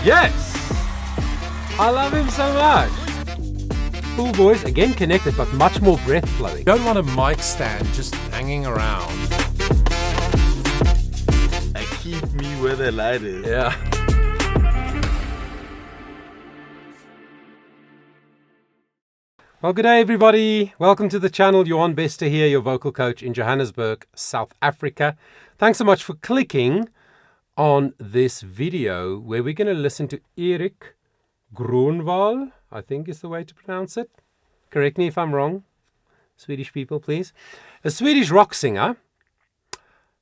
Yes! I love him so much. Full voice, again connected, but much more breath flowing. You don't want a mic stand just hanging around. They keep me where the light is. Yeah. Well, good day, everybody. Welcome to the channel. Johan Bester here, your vocal coach in Johannesburg, South Africa. Thanks so much for clicking on this video where we're going to listen to ERIK GRÖNWALL, I think is the way to pronounce it. Correct me if I'm wrong, Swedish people, please. A Swedish rock singer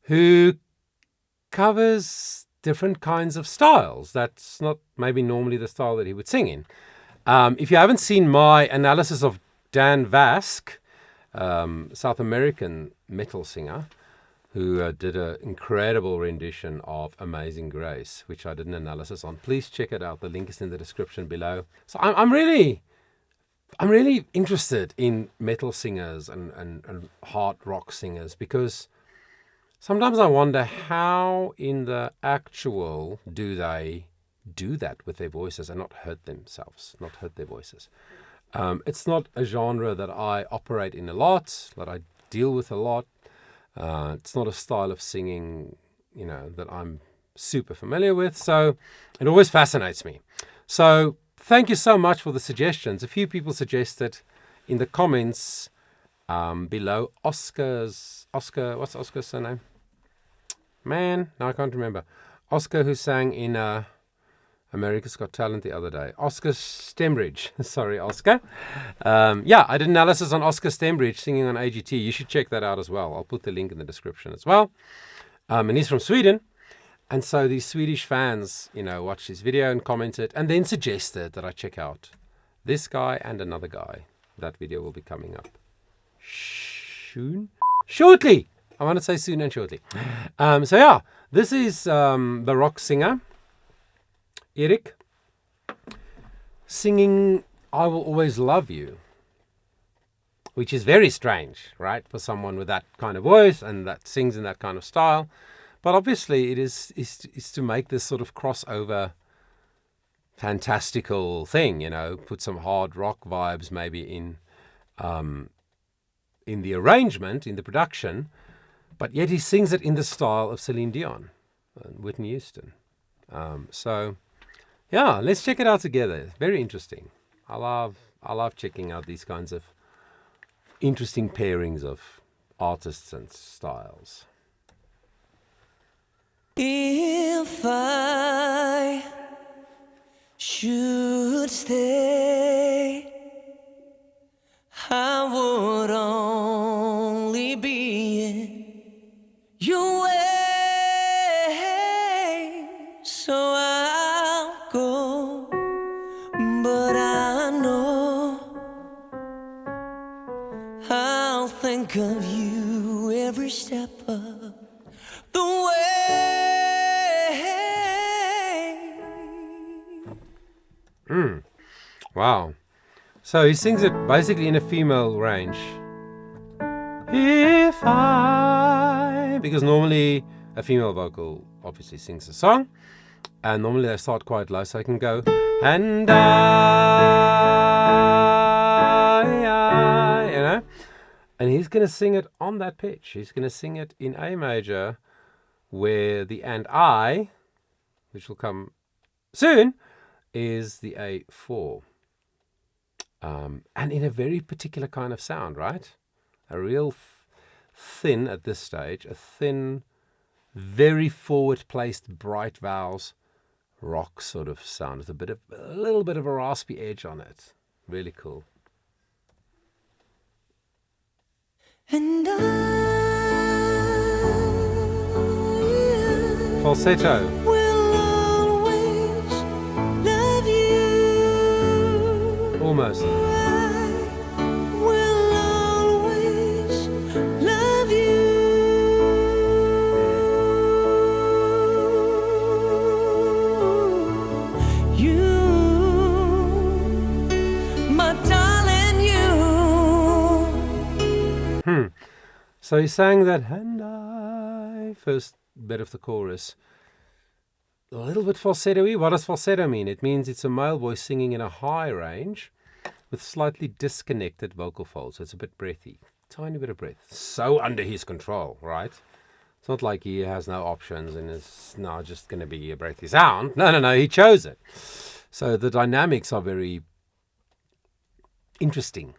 who covers different kinds of styles. That's not maybe normally the style that he would sing in. If you haven't seen my analysis of Dan Vasc, South American metal singer, who did an incredible rendition of Amazing Grace, which I did an analysis on, please check it out. The link is in the description below. So I'm really interested in metal singers and hard rock singers, because sometimes I wonder how in the actual do they do that with their voices and not hurt themselves, not hurt their voices. It's not a genre that I operate in a lot, that I deal with a lot. It's not a style of singing, that I'm super familiar with. So it always fascinates me. So thank you so much for the suggestions. A few people suggested in the comments below Oscar, what's Oscar's surname? Man, no, I can't remember. Oscar, who sang in America's Got Talent the other day. Oscar Stembridge. Sorry, Oscar. I did an analysis on Oscar Stembridge singing on AGT. You should check that out as well. I'll put the link in the description as well. And he's from Sweden. And so these Swedish fans, watched his video and commented and then suggested that I check out this guy and another guy. That video will be coming up shortly. I want to say soon and shortly. This is the rock singer ERIK singing I Will Always Love You, which is very strange, right, for someone with that kind of voice and that sings in that kind of style. But obviously it is to make this sort of crossover fantastical thing, put some hard rock vibes maybe in the arrangement, in the production, but yet he sings it in the style of Celine Dion and Whitney Houston. Let's check it out together. Very interesting. I love checking out these kinds of interesting pairings of artists and styles. If I should stay, I would only be in your way. So I'll go, but I know I'll think of you every step of the way. Wow. So he sings it basically in a female range. Because normally a female vocal obviously sings a song, and normally they start quite low, so I can go, and and he's going to sing it on that pitch. He's going to sing it in A major, where the and I, which will come soon, is the A4. And in a very particular kind of sound, right? A real thin, at this stage, a thin, very forward-placed, bright vowels, rock sort of sound with a little bit of a raspy edge on it. Really cool. And Falsetto. will always love you. Almost. I will always love you. My darling, you. So he sang that, and I, first bit of the chorus, a little bit falsetto-y. What does falsetto mean? It means it's a male voice singing in a high range with slightly disconnected vocal folds. So it's a bit breathy, tiny bit of breath. So under his control, right? It's not like he has no options and it's now just going to be a breathy sound. No, he chose it. So the dynamics are very interesting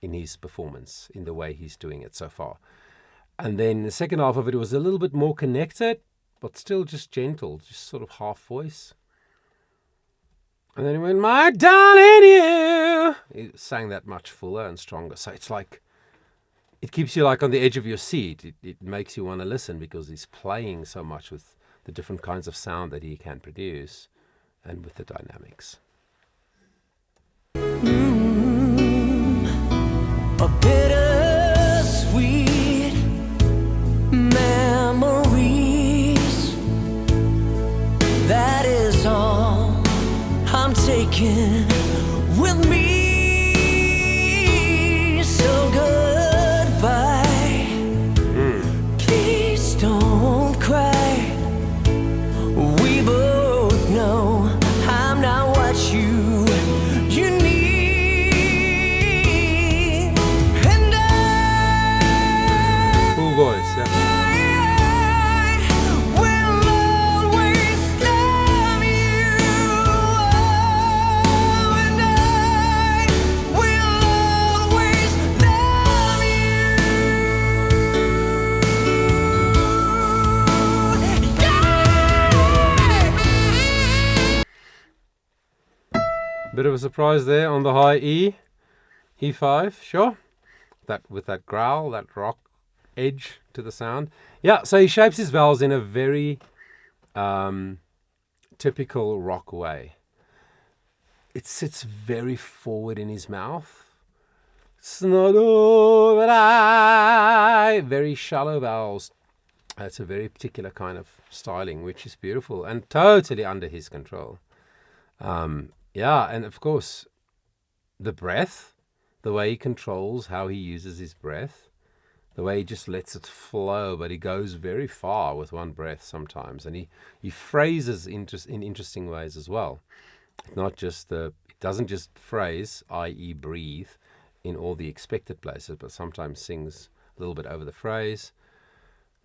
in his performance, in the way he's doing it so far. And then the second half of it was a little bit more connected, but still just gentle, just sort of half voice. And then he went, my darling you. He sang that much fuller and stronger. So it's like, it keeps you like on the edge of your seat. It makes you want to listen because he's playing so much with the different kinds of sound that he can produce and with the dynamics. A bittersweet memories. That is all I'm taking with me. So goodbye. Please don't cry. We both know I'm not what you need. Voice, yeah. Bit of a surprise there on the high E, E5, sure. That with that growl, that rock edge to the sound. Yeah, so he shapes his vowels in a very typical rock way. It sits very forward in his mouth. It's not all that I... Very shallow vowels. That's a very particular kind of styling, which is beautiful and totally under his control. Yeah, and of course, the breath, the way he controls how he uses his breath, the way he just lets it flow, but he goes very far with one breath sometimes. And he phrases in interesting ways as well. Not just it doesn't just phrase, i.e. breathe, in all the expected places, but sometimes sings a little bit over the phrase.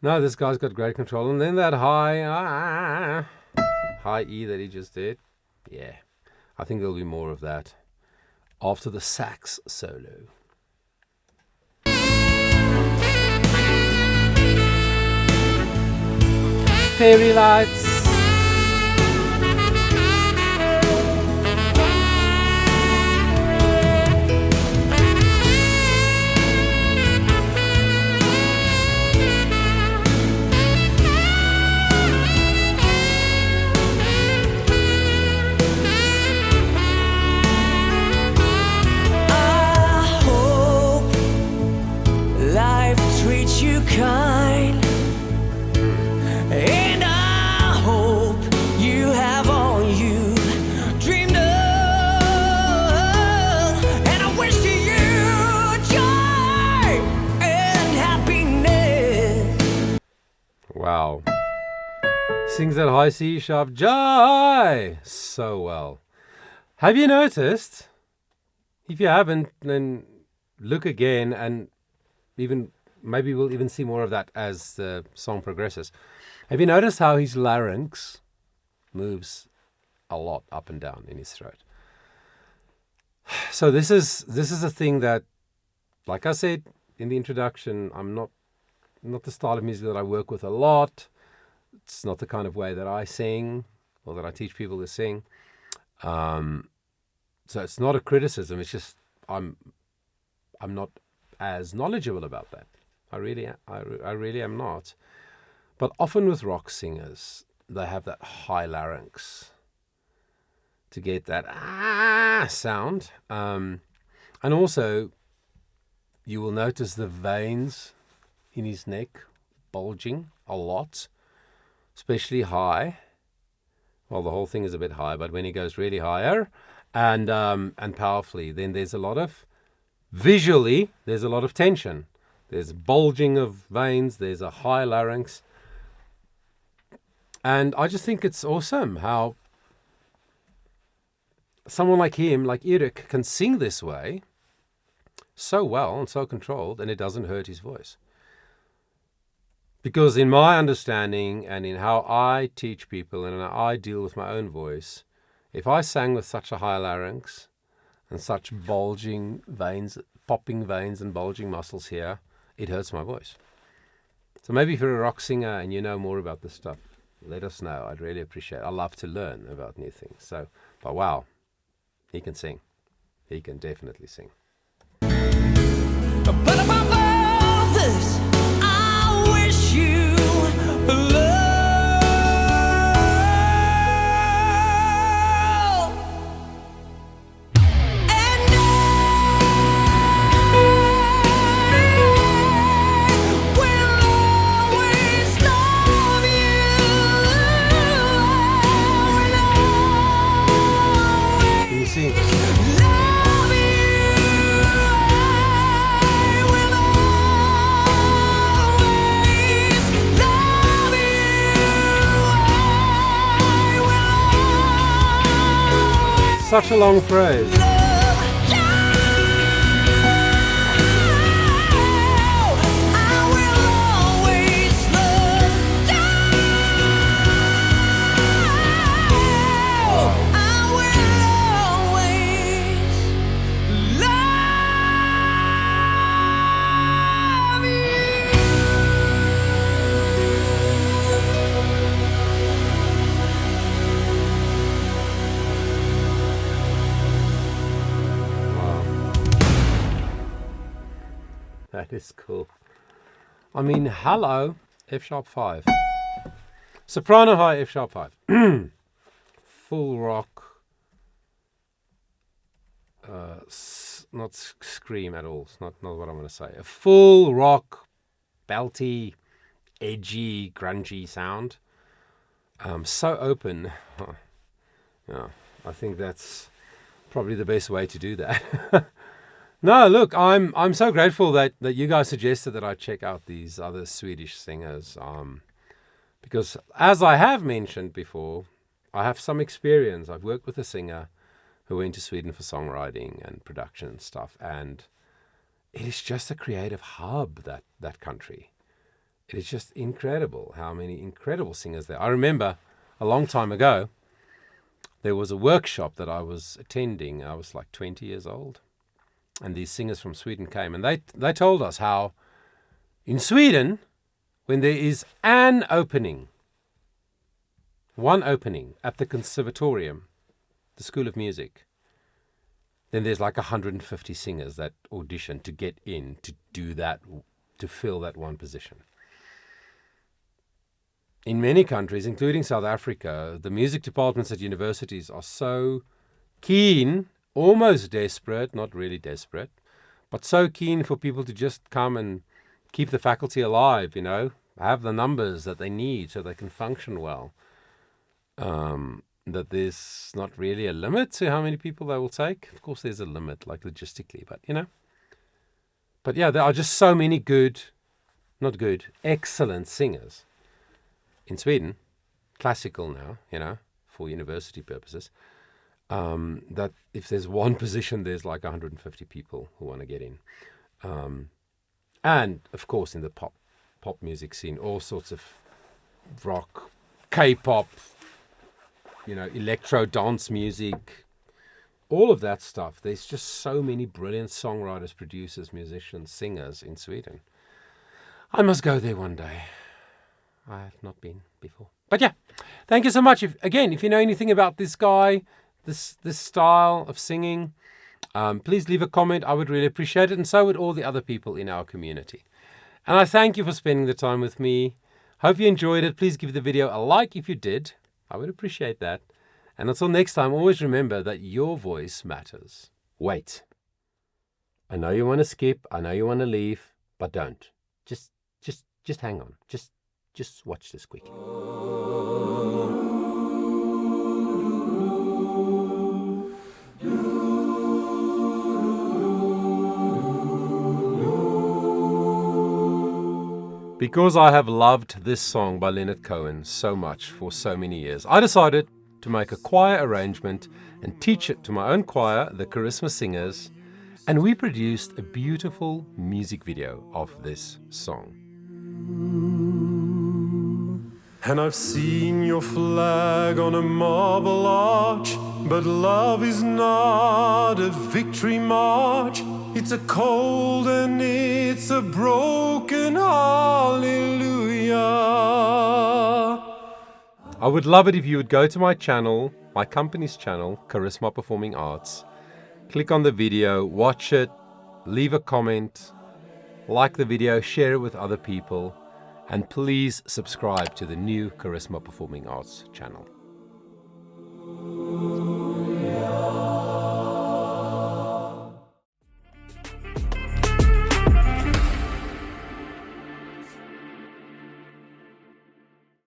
No, this guy's got great control. And then that high E that he just did. Yeah, I think there'll be more of that after the sax solo. Fairy lights. Kind, and I hope you have all you dreamed of, and I wish you joy and happiness. Wow. Sings that high C sharp joy so well. Have you noticed? If you haven't, then look again, and maybe we'll even see more of that as the song progresses. Have you noticed how his larynx moves a lot up and down in his throat? So this is a thing that, like I said in the introduction, I'm not the style of music that I work with a lot. It's not the kind of way that I sing or that I teach people to sing. So it's not a criticism. It's just I'm not as knowledgeable about that. I really am not. But often with rock singers, they have that high larynx to get that sound. And also, you will notice the veins in his neck bulging a lot, especially high. Well, the whole thing is a bit high, but when he goes really higher and powerfully, then there's a lot of tension. There's bulging of veins, there's a high larynx. And I just think it's awesome how someone like him, like ERIK, can sing this way so well and so controlled, and it doesn't hurt his voice. Because in my understanding and in how I teach people and how I deal with my own voice, if I sang with such a high larynx and such bulging veins, popping veins and bulging muscles here, it hurts my voice. So maybe if you're a rock singer and you know more about this stuff, let us know. I'd really appreciate it. I love to learn about new things. So, but wow, he can sing. He can definitely sing. But above all this, I wish you love. And I will always love you. Can you sing? Love you. I will always love you. I will Such a long phrase. love you. I will always love you. I will always love That is cool. I mean, hello, F sharp 5. Soprano high, F sharp 5. Full rock. Not scream at all. It's not what I'm going to say. A full rock, belty, edgy, grungy sound. So open. Yeah, I think that's probably the best way to do that. No, look, I'm so grateful that you guys suggested that I check out these other Swedish singers. Because as I have mentioned before, I have some experience. I've worked with a singer who went to Sweden for songwriting and production and stuff, and it is just a creative hub, that country. It is just incredible how many incredible singers there are. I remember a long time ago, there was a workshop that I was attending. I was like 20 years old. And these singers from Sweden came, and they told us how in Sweden, when there is one opening at the conservatorium, the School of Music, then there's like 150 singers that audition to get in to do that, to fill that one position. In many countries, including South Africa, the music departments at universities are so keen, almost desperate, not really desperate, but so keen for people to just come and keep the faculty alive, have the numbers that they need so they can function well. That there's not really a limit to how many people they will take. Of course, there's a limit, like logistically, but But yeah, there are just so many excellent singers in Sweden, classical now, for university purposes. That if there's one position, there's like 150 people who want to get in. And of course, in the pop music scene, all sorts of rock, K-pop, electro dance music, all of that stuff. There's just so many brilliant songwriters, producers, musicians, singers in Sweden. I must go there one day. I have not been before. But yeah, thank you so much. If you know anything about this guy, this style of singing, please leave a comment. I would really appreciate it, and so would all the other people in our community. And I thank you for spending the time with me. Hope you enjoyed it. Please give the video a like if you did. I would appreciate that. And until next time, always remember that your voice matters. Wait. I know you want to skip. I know you want to leave, but don't. Just hang on. Just watch this quick. Because I have loved this song by Leonard Cohen so much for so many years, I decided to make a choir arrangement and teach it to my own choir, the Charisma Singers, and we produced a beautiful music video of this song. And I've seen your flag on a marble arch, but love is not a victory march. It's a cold and it's a broken hallelujah. I would love it if you would go to my channel, my company's channel, Charisma Performing Arts, click on the video, watch it, leave a comment, like the video, share it with other people, and please subscribe to the new Charisma Performing Arts channel.